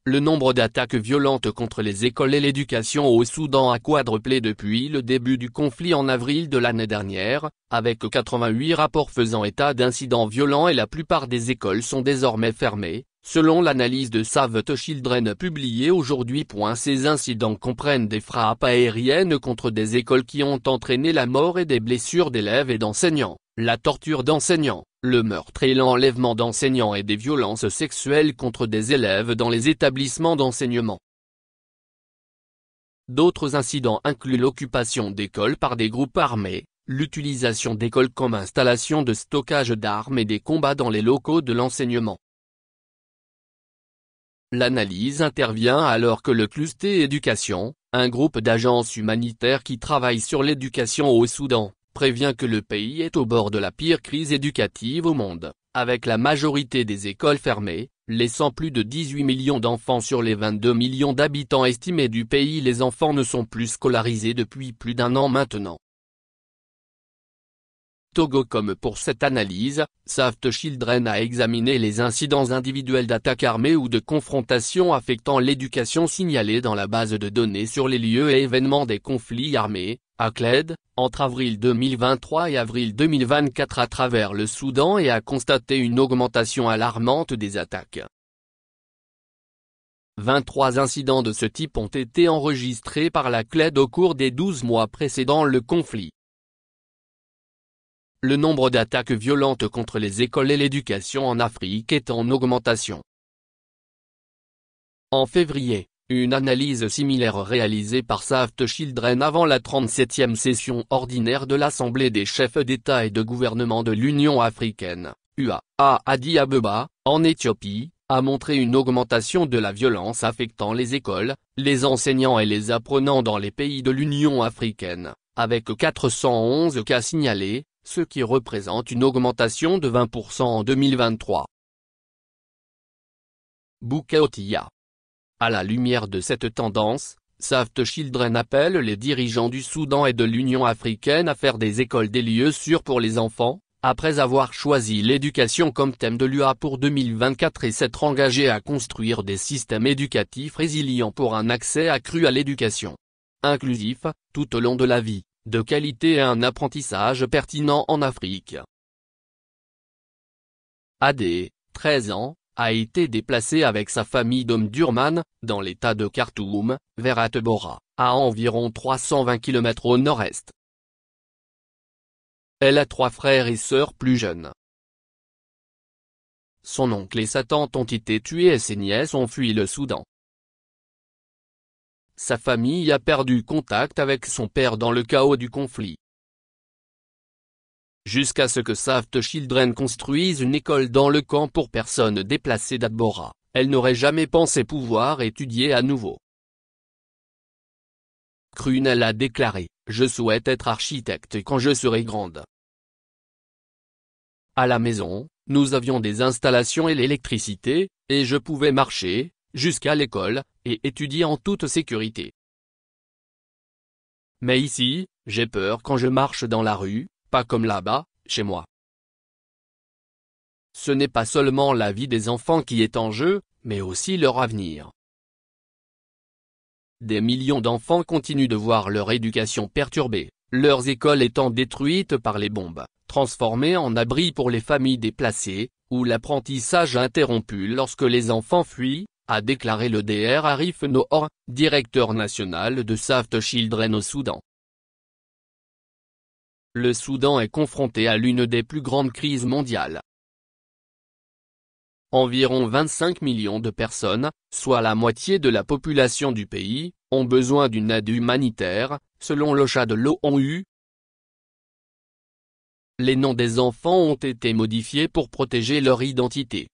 Le nombre d'attaques violentes contre les écoles et l'éducation au Soudan a quadruplé depuis le début du conflit en avril de l'année dernière, avec 88 rapports faisant état d'incidents violents et la plupart des écoles sont désormais fermées, selon l'analyse de Save the Children publiée aujourd'hui. Ces incidents comprennent des frappes aériennes contre des écoles qui ont entraîné la mort et des blessures d'élèves et d'enseignants, la torture d'enseignants, le meurtre et l'enlèvement d'enseignants et des violences sexuelles contre des élèves dans les établissements d'enseignement. D'autres incidents incluent l'occupation d'écoles par des groupes armés, l'utilisation d'écoles comme installation de stockage d'armes et des combats dans les locaux de l'enseignement. L'analyse intervient alors que le Cluster Éducation, un groupe d'agences humanitaires qui travaille sur l'éducation au Soudan, prévient que le pays est au bord de la pire crise éducative au monde, avec la majorité des écoles fermées, laissant plus de 18 millions d'enfants sur les 22 millions d'habitants estimés du pays. Les enfants ne sont plus scolarisés depuis plus d'un an maintenant. Togo. Comme pour cette analyse, Save the Children a examiné les incidents individuels d'attaques armées ou de confrontations affectant l'éducation signalés dans la base de données sur les lieux et événements des conflits armés, ACLED, entre avril 2023 et avril 2024 à travers le Soudan et a constaté une augmentation alarmante des attaques. 23 incidents de ce type ont été enregistrés par l'ACLED au cours des 12 mois précédant le conflit. Le nombre d'attaques violentes contre les écoles et l'éducation en Afrique est en augmentation. En février, une analyse similaire réalisée par Save the Children avant la 37e session ordinaire de l'Assemblée des chefs d'État et de gouvernement de l'Union africaine, UA, à Addis Abeba, en Éthiopie, a montré une augmentation de la violence affectant les écoles, les enseignants et les apprenants dans les pays de l'Union africaine, avec 411 cas signalés, ce qui représente une augmentation de 20% en 2023. Bouka Otiya. À la lumière de cette tendance, Save the Children appelle les dirigeants du Soudan et de l'Union africaine à faire des écoles des lieux sûrs pour les enfants, après avoir choisi l'éducation comme thème de l'UA pour 2024 et s'être engagé à construire des systèmes éducatifs résilients pour un accès accru à l'éducation inclusif, tout au long de la vie, de qualité et un apprentissage pertinent en Afrique. AD, 13 ans, a été déplacé avec sa famille d'Omdurman, dans l'état de Khartoum, vers Atbora, à environ 320 km au nord-est. Elle a 3 frères et sœurs plus jeunes. Son oncle et sa tante ont été tués et ses nièces ont fui le Soudan. Sa famille a perdu contact avec son père dans le chaos du conflit. Jusqu'à ce que Save the Children construise une école dans le camp pour personnes déplacées d'Atbora, elle n'aurait jamais pensé pouvoir étudier à nouveau. Crunel a déclaré, « Je souhaite être architecte quand je serai grande. » À la maison, nous avions des installations et l'électricité, et je pouvais marcher, jusqu'à l'école, et étudier en toute sécurité. Mais ici, j'ai peur quand je marche dans la rue, pas comme là-bas, chez moi. Ce n'est pas seulement la vie des enfants qui est en jeu, mais aussi leur avenir. Des millions d'enfants continuent de voir leur éducation perturbée, leurs écoles étant détruites par les bombes, transformées en abris pour les familles déplacées, ou l'apprentissage interrompu lorsque les enfants fuient, a déclaré le Dr Arif Noor, directeur national de Save the Children au Soudan. Le Soudan est confronté à l'une des plus grandes crises mondiales. Environ 25 millions de personnes, soit la moitié de la population du pays, ont besoin d'une aide humanitaire, selon l'OCHA de l'ONU. Les noms des enfants ont été modifiés pour protéger leur identité.